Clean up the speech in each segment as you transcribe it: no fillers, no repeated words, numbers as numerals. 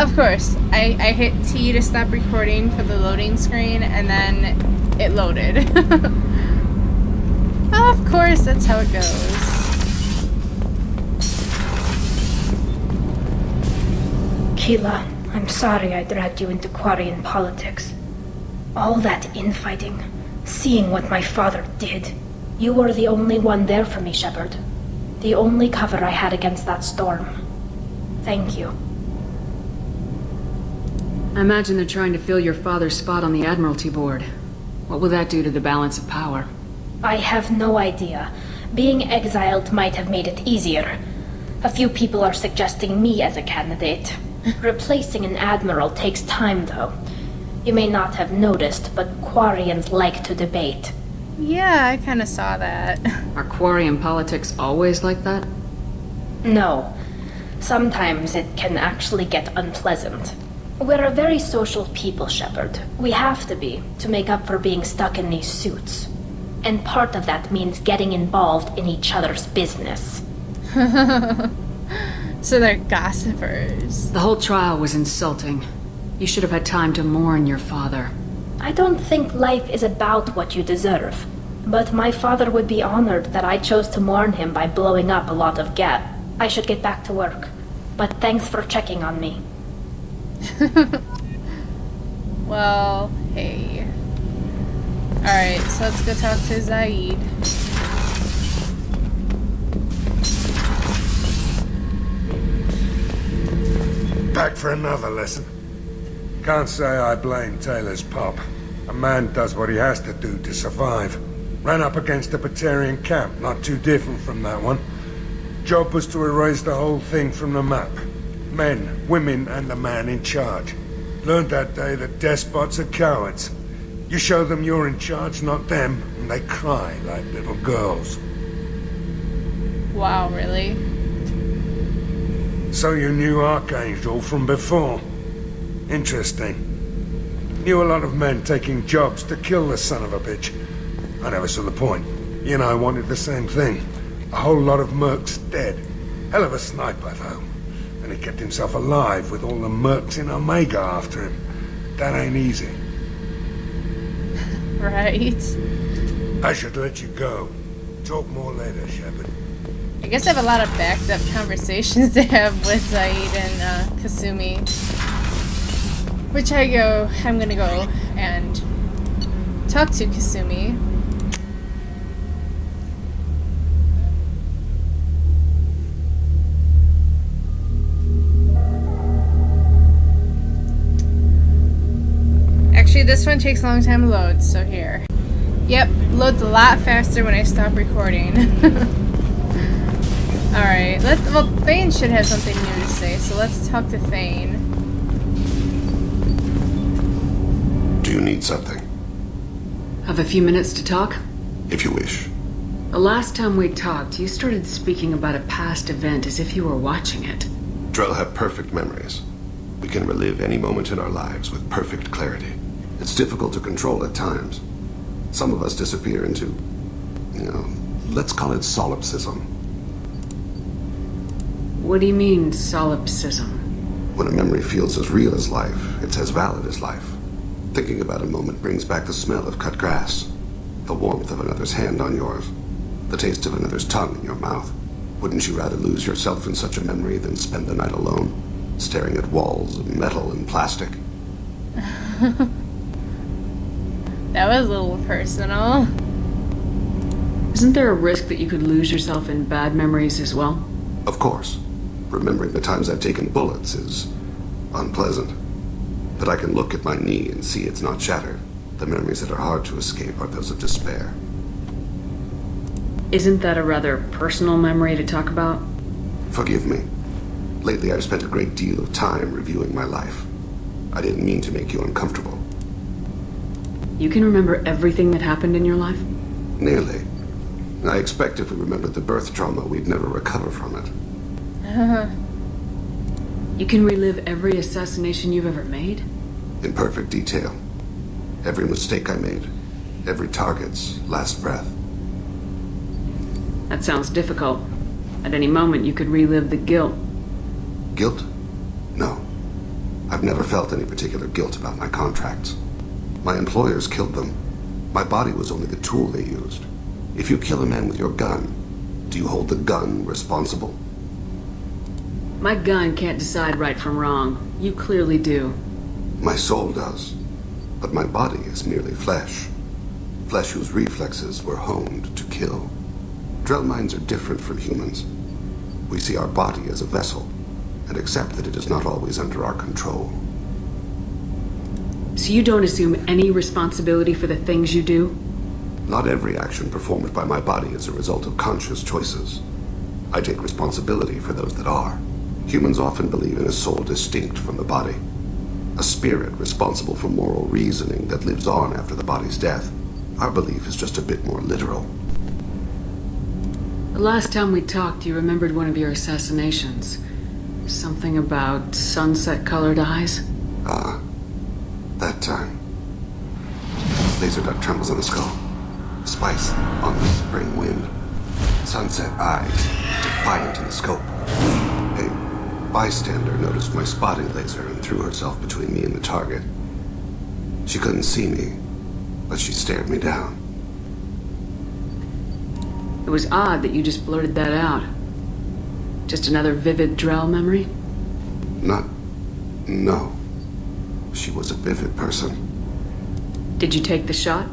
Of course, I hit T to stop recording for the loading screen, and then it loaded. Of course, that's how it goes. Keela, I'm sorry I dragged you into Quarian politics. All that infighting, seeing what my father did. You were the only one there for me, Shepard. The only cover I had against that storm. Thank you. I imagine they're trying to fill your father's spot on the Admiralty Board. What will that do to the balance of power? I have no idea. Being exiled might have made it easier. A few people are suggesting me as a candidate. Replacing an admiral takes time, though. You may not have noticed, but Quarians like to debate. Yeah, I kind of saw that. Are Quarian politics always like that? No. Sometimes it can actually get unpleasant. We're a very social people, Shepard. We have to be, to make up for being stuck in these suits. And part of that means getting involved in each other's business. So they're gossipers. The whole trial was insulting. You should have had time to mourn your father. I don't think life is about what you deserve. But my father would be honored that I chose to mourn him by blowing up a lot of gas. I should get back to work. But thanks for checking on me. Well, hey. Alright, so let's go talk to Zaid. Back for another lesson. Can't say I blame Taylor's pop. A man does what he has to do to survive. Ran up against a Batarian camp, not too different from that one. Job was to erase the whole thing from the map. Men, women, and the man in charge. Learned that day that despots are cowards. You show them you're in charge, not them, and they cry like little girls. Wow, really? So you knew Archangel from before? Interesting. Knew a lot of men taking jobs to kill the son of a bitch. I never saw the point. You and I wanted the same thing. A whole lot of mercs dead. Hell of a sniper, though. And he kept himself alive with all the mercs in Omega after him. That ain't easy. Right. I should let you go. Talk more later, Shepard. I guess I have a lot of backed up conversations to have with Zaid and Kasumi. Which I'm gonna go and talk to Kasumi. Actually, this one takes a long time to load, so here. Yep, loads a lot faster when I stop recording. Alright, well, Thane should have something new to say, so let's talk to Thane. Do you need something? Have a few minutes to talk? If you wish. The last time we talked, you started speaking about a past event as if you were watching it. Drell have perfect memories. We can relive any moment in our lives with perfect clarity. It's difficult to control at times. Some of us disappear into, let's call it solipsism. What do you mean, solipsism? When a memory feels as real as life, it's as valid as life. Thinking about a moment brings back the smell of cut grass, the warmth of another's hand on yours, the taste of another's tongue in your mouth. Wouldn't you rather lose yourself in such a memory than spend the night alone, staring at walls of metal and plastic? That was a little personal. Isn't there a risk that you could lose yourself in bad memories as well? Of course. Remembering the times I've taken bullets is unpleasant. But I can look at my knee and see it's not shattered. The memories that are hard to escape are those of despair. Isn't that a rather personal memory to talk about? Forgive me. Lately I've spent a great deal of time reviewing my life. I didn't mean to make you uncomfortable. You can remember everything that happened in your life? Nearly. I expect if we remembered the birth trauma, we'd never recover from it. You can relive every assassination you've ever made? In perfect detail. Every mistake I made. Every target's last breath. That sounds difficult. At any moment, you could relive the guilt. Guilt? No. I've never felt any particular guilt about my contracts. My employers killed them. My body was only the tool they used. If you kill a man with your gun, do you hold the gun responsible? My gun can't decide right from wrong. You clearly do. My soul does. But my body is merely flesh. Flesh whose reflexes were honed to kill. Drell minds are different from humans. We see our body as a vessel, and accept that it is not always under our control. So you don't assume any responsibility for the things you do? Not every action performed by my body is a result of conscious choices. I take responsibility for those that are. Humans often believe in a soul distinct from the body. A spirit responsible for moral reasoning that lives on after the body's death. Our belief is just a bit more literal. The last time we talked, you remembered one of your assassinations. Something about sunset-colored eyes? That time. Laser duct trembles in the skull. Spice on the spring wind. Sunset eyes, defiant in the scope. A bystander noticed my spotting laser and threw herself between me and the target. She couldn't see me, but she stared me down. It was odd that you just blurted that out. Just another vivid Drell memory? No. She was a vivid person. Did you take the shot?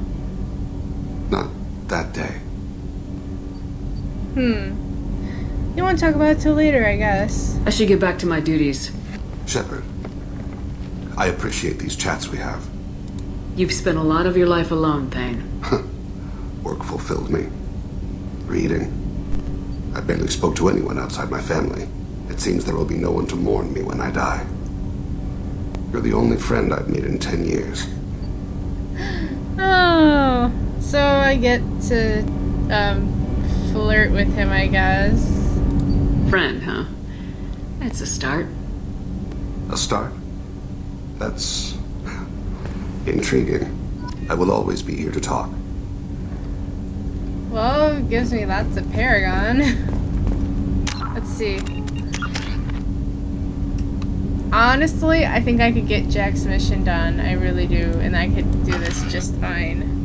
Not that day. You want to talk about it till later, I guess. I should get back to my duties. Shepard, I appreciate these chats we have. You've spent a lot of your life alone, Thane. Work fulfilled me. Reading. I barely spoke to anyone outside my family. It seems there will be no one to mourn me when I die. You're the only friend I've made in 10 years. Oh, so I get to flirt with him, I guess. Friend, huh? That's a start. A start? That's intriguing. I will always be here to talk. Well, it gives me lots of Paragon. Let's see. Honestly, I think I could get Jack's mission done. I really do. And I could do this just fine.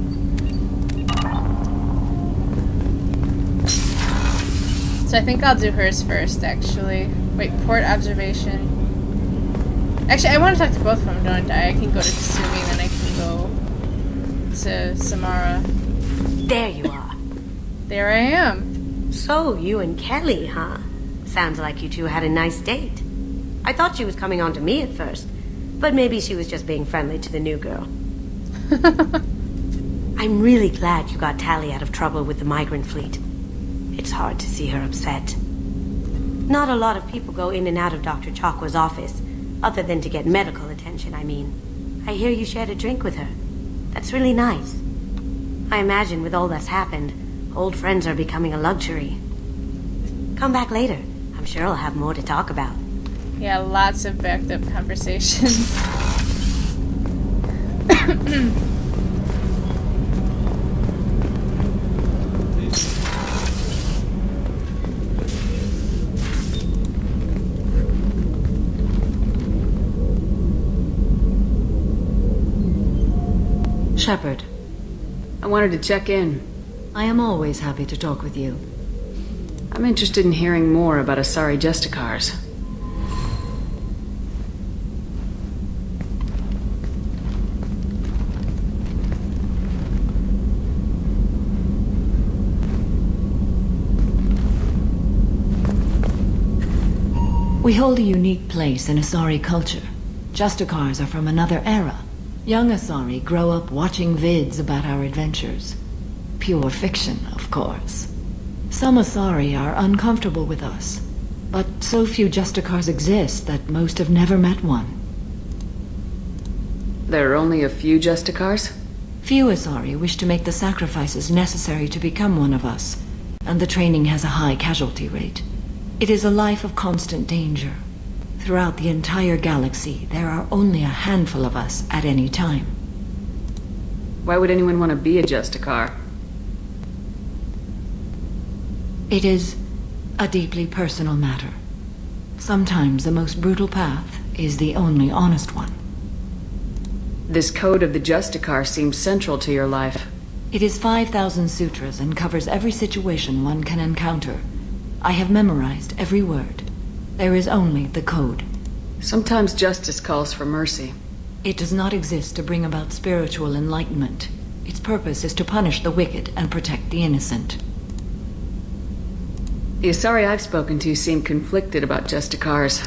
So I think I'll do hers first, actually. Wait, port observation. Actually, I want to talk to both of them, don't I? I can go to Kasumi, and then I can go to Samara. There you are. There I am. So, you and Kelly, huh? Sounds like you two had a nice date. I thought she was coming on to me at first, but maybe she was just being friendly to the new girl. I'm really glad you got Tally out of trouble with the migrant fleet. It's hard to see her upset. Not a lot of people go in and out of Dr. Chakwa's office, other than to get medical attention, I mean. I hear you shared a drink with her. That's really nice. I imagine with all that's happened, old friends are becoming a luxury. Come back later. I'm sure I'll have more to talk about. Yeah, lots of backed up conversations. Shepard, I wanted to check in. I am always happy to talk with you. I'm interested in hearing more about Asari Justicars. We hold a unique place in Asari culture. Justicars are from another era. Young Asari grow up watching vids about our adventures. Pure fiction, of course. Some Asari are uncomfortable with us, but so few Justicars exist that most have never met one. There are only a few Justicars? Few Asari wish to make the sacrifices necessary to become one of us, and the training has a high casualty rate. It is a life of constant danger. Throughout the entire galaxy, there are only a handful of us at any time. Why would anyone want to be a Justicar? It is a deeply personal matter. Sometimes the most brutal path is the only honest one. This code of the Justicar seems central to your life. It is 5,000 sutras and covers every situation one can encounter. I have memorized every word. There is only the code. Sometimes justice calls for mercy. It does not exist to bring about spiritual enlightenment. Its purpose is to punish the wicked and protect the innocent. The Asari I've spoken to seem conflicted about Justicars.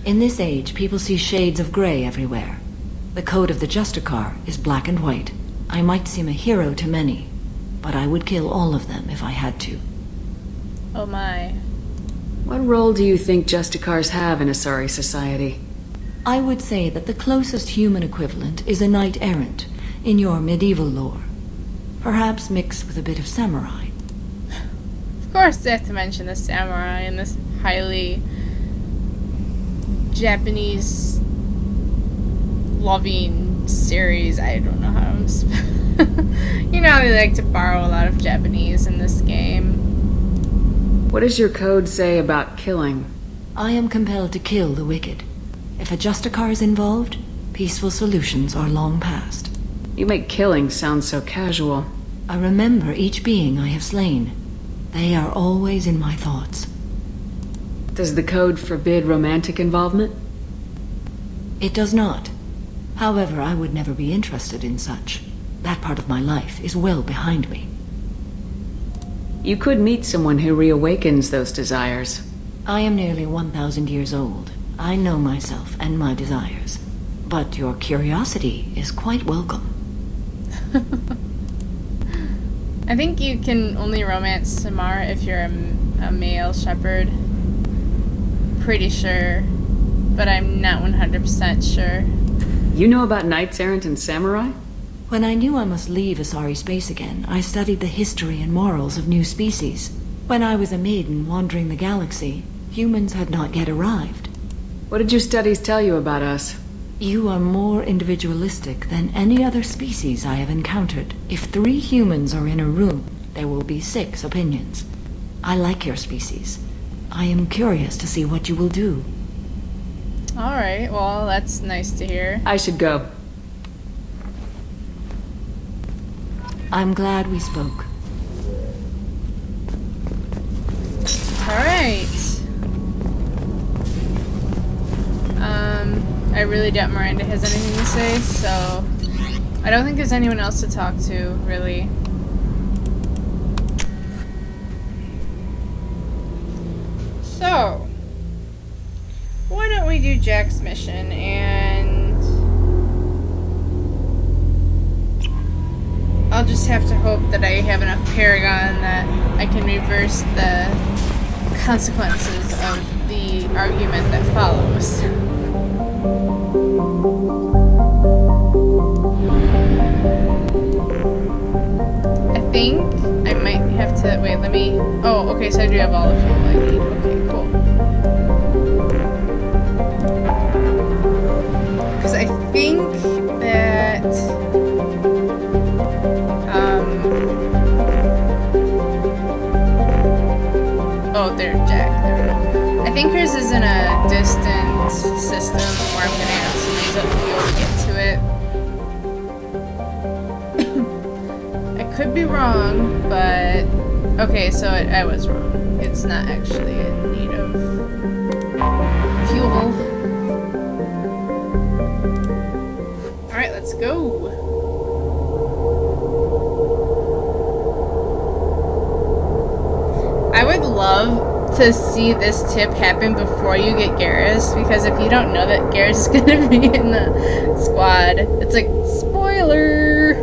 In this age, people see shades of gray everywhere. The code of the Justicar is black and white. I might seem a hero to many, but I would kill all of them if I had to. Oh my. What role do you think Justicars have in Asari society? I would say that the closest human equivalent is a knight-errant in your medieval lore. Perhaps mixed with a bit of samurai. Of course they have to mention the samurai in this highly Japanese loving series. I don't know how to You know how they like to borrow a lot of Japanese in this game. What does your code say about killing? I am compelled to kill the wicked. If a Justicar is involved, peaceful solutions are long past. You make killing sound so casual. I remember each being I have slain. They are always in my thoughts. Does the code forbid romantic involvement? It does not. However, I would never be interested in such. That part of my life is well behind me. You could meet someone who reawakens those desires. I am nearly 1,000 years old. I know myself and my desires. But your curiosity is quite welcome. I think you can only romance Samara if you're a male shepherd. Pretty sure. But I'm not 100% sure. You know about knights errant and samurai? When I knew I must leave Asari space again, I studied the history and morals of new species. When I was a maiden wandering the galaxy, humans had not yet arrived. What did your studies tell you about us? You are more individualistic than any other species I have encountered. If 3 humans are in a room, there will be 6 opinions. I like your species. I am curious to see what you will do. Alright, well, that's nice to hear. I should go. I'm glad we spoke. Alright. I really doubt Miranda has anything to say, so I don't think there's anyone else to talk to, really. So, why don't we do Jack's mission, and I'll just have to hope that I have enough Paragon that I can reverse the consequences of the argument that follows. I think I might have to, wait, let me, oh, okay, so I do have all the fuel I need. Okay, cool. Because I think that, oh, there, Jack, there we go. I think hers is in a distant system where I'm going to have to use up fuel to get to it. I could be wrong, but okay, so I was wrong. It's not actually in need of fuel. Alright, let's go. I would love to see this tip happen before you get Garrus, because if you don't know that Garrus is going to be in the squad, it's like, spoiler!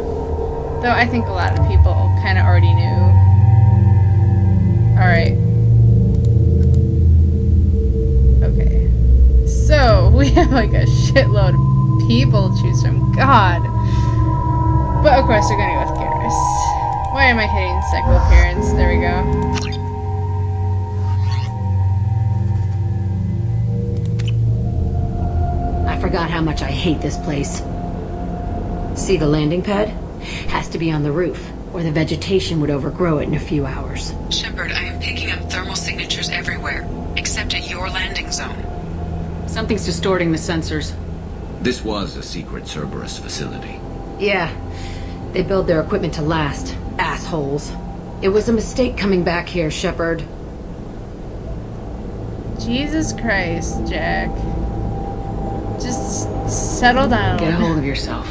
Though I think a lot of people kind of already knew. Alright. Okay. So, we have like a shitload of people to choose from. God. But of course we're going to go with Garrus. Why am I hitting cycle appearance? There we go. I forgot how much I hate this place. See the landing pad? Has to be on the roof, or the vegetation would overgrow it in a few hours. Shepard, I am picking up thermal signatures everywhere, except at your landing zone. Something's distorting the sensors. This was a secret Cerberus facility. Yeah. They build their equipment to last. Assholes. It was a mistake coming back here, Shepard. Jesus Christ, Jack. Just settle down. Get a hold of yourself.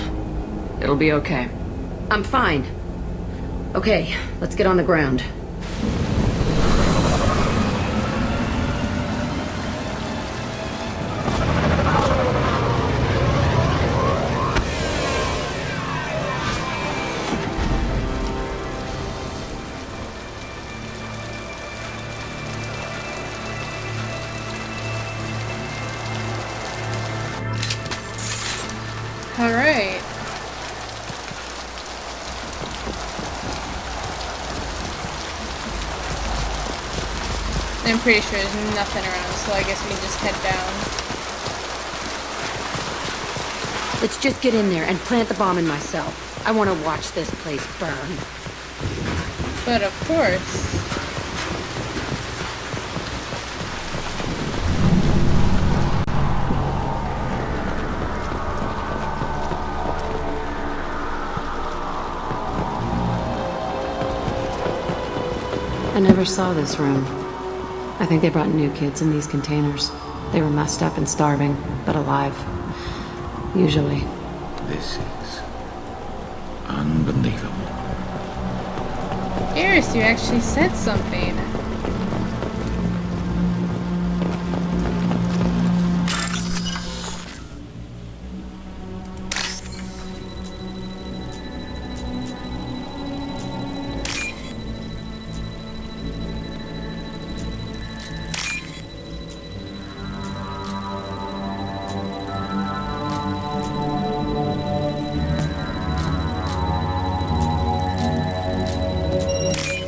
It'll be okay. I'm fine. Okay, let's get on the ground. All right. I'm pretty sure there's nothing around, so I guess we can just head down. Let's just get in there and plant the bomb in myself. I want to watch this place burn. But of course. I never saw this room. I think they brought new kids in these containers. They were messed up and starving, but alive. Usually. This is unbelievable. Eris, you actually said something.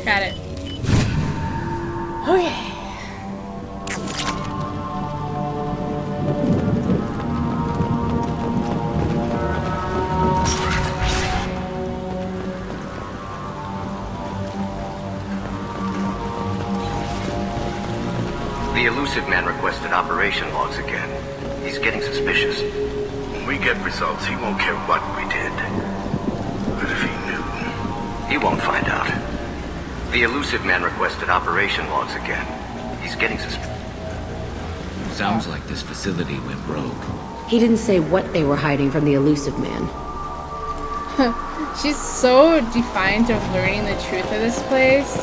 Got it. Okay. The elusive man requested operation logs again. He's getting suspicious. When we get results, he won't care what we did. But if he knew... He won't find out. The elusive man requested operation logs again. He's getting suspicious. Sounds like this facility went rogue. He didn't say what they were hiding from the elusive man. She's so defiant of learning the truth of this place.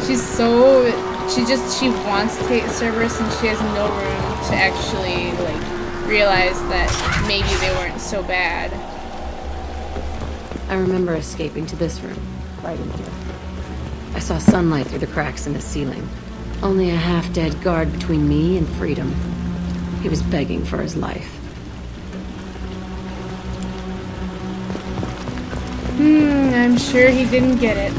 She wants to take Cerberus and she has no room to actually, like, realize that maybe they weren't so bad. I remember escaping to this room, right in here. I saw sunlight through the cracks in the ceiling. Only a half-dead guard between me and freedom. He was begging for his life. I'm sure he didn't get it.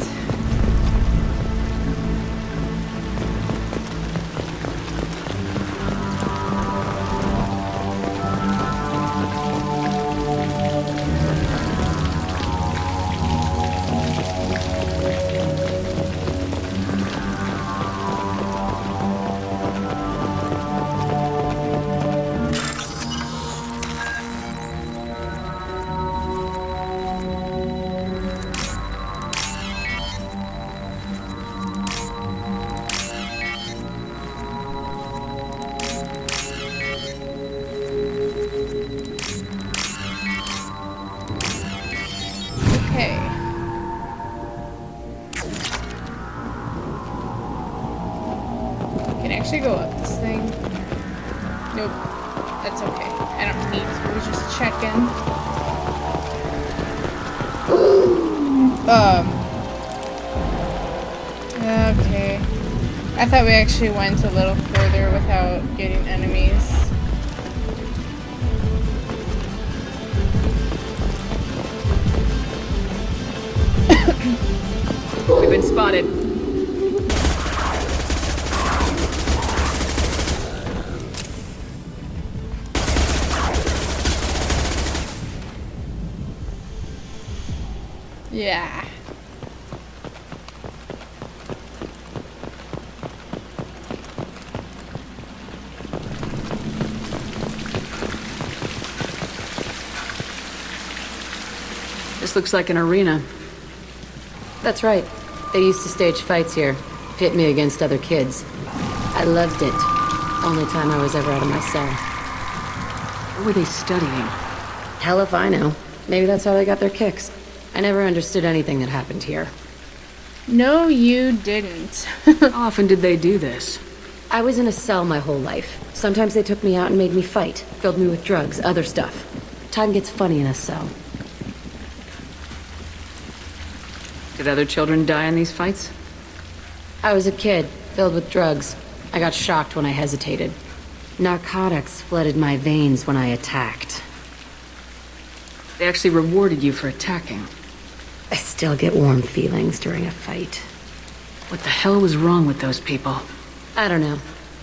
Okay. Can I actually go up this thing? Nope. That's okay. I don't need to. We're just checking. Okay. I thought we actually went a little further without getting enemies. We've been spotted. Yeah. This looks like an arena. That's right. They used to stage fights here, pit me against other kids. I loved it. Only time I was ever out of my cell. What were they studying? Hell if I know. Maybe that's how they got their kicks. I never understood anything that happened here. No, you didn't. How often did they do this? I was in a cell my whole life. Sometimes they took me out and made me fight, filled me with drugs, other stuff. Time gets funny in a cell. Did other children die in these fights? I was a kid, filled with drugs. I got shocked when I hesitated. Narcotics flooded my veins when I attacked. They actually rewarded you for attacking. I still get warm feelings during a fight. What the hell was wrong with those people? I don't know.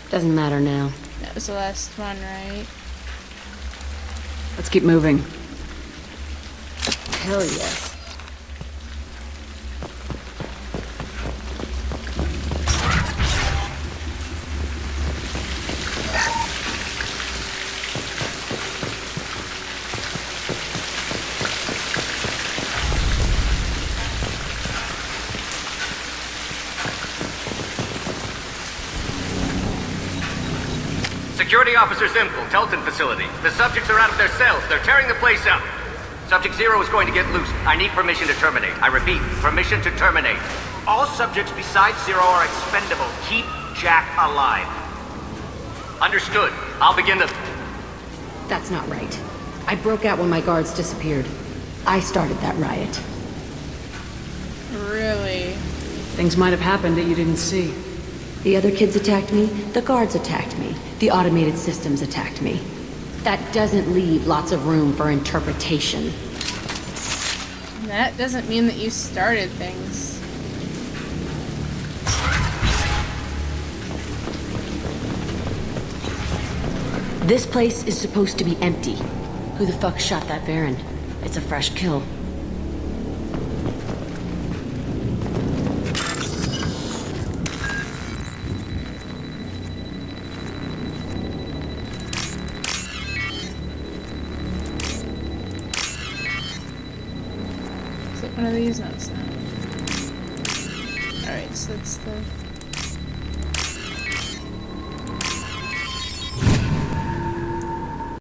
Doesn't matter now. That was the last one, right? Let's keep moving. Hell yes. Security Officer Simple, Telton facility. The subjects are out of their cells. They're tearing the place up. Subject Zero is going to get loose. I need permission to terminate. I repeat, permission to terminate. All subjects besides Zero are expendable. Keep Jack alive. Understood. I'll begin the... That's not right. I broke out when my guards disappeared. I started that riot. Really? Things might have happened that you didn't see. The other kids attacked me, the guards attacked me, the automated systems attacked me. That doesn't leave lots of room for interpretation. That doesn't mean that you started things. This place is supposed to be empty. Who the fuck shot that Baron? It's a fresh kill. Is it one of these? No, it's not. Alright, so that's the...